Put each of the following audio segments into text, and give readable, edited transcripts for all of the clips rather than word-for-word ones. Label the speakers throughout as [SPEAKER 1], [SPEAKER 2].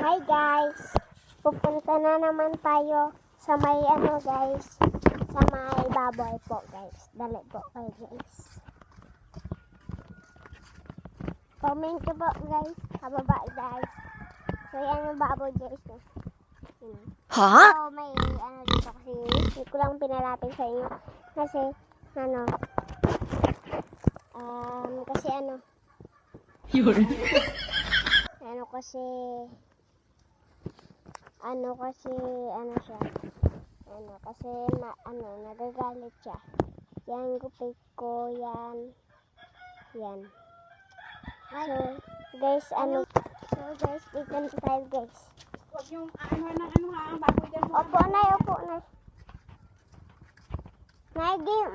[SPEAKER 1] Hi guys! Pupunta na naman tayo sa may guys. Sa may baboy po guys. Dali po kayo guys. Comment ko po guys. Sa baba guys. So yan yung baboy guys.
[SPEAKER 2] Ha?
[SPEAKER 1] So may dito kasi hindi ko lang pinalapin sa inyo. Kasi
[SPEAKER 2] Yun.
[SPEAKER 1] Nagagalit siya. Yan, gupit ko, yan. So guys, dito na tayo guys.
[SPEAKER 3] Huwag yung ang baboy dyan mo.
[SPEAKER 1] Opo, nay.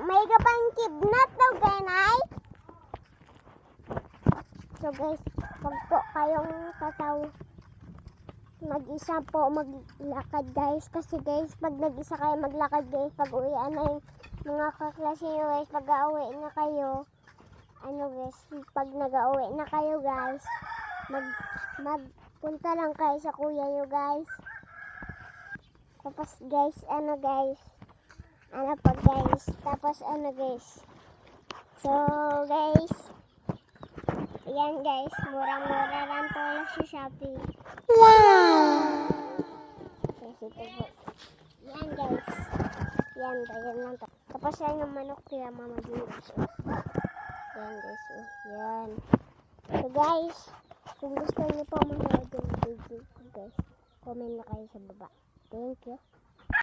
[SPEAKER 1] May kapang kidnap daw kay nay. So guys, pag po kayong mag-isa po maglakad guys. Kasi guys, pag nag-isa kayo maglakad guys, pag uwian na yung mga kaklase nyo guys, pag auwi na kayo, pag nag-auwi na kayo guys, magpunta lang kayo sa kuya nyo guys. Tapos guys, so guys, ayan guys, murang-mura lang to lang sa Shopee.
[SPEAKER 2] Wow!
[SPEAKER 1] Yan guys, yan lang to. Tapos yan yung manok kaya mamaginis. Yan guys, yan. So guys, kung gusto niyo po manood ng video ko guys, comment na kayo sa baba. Thank you.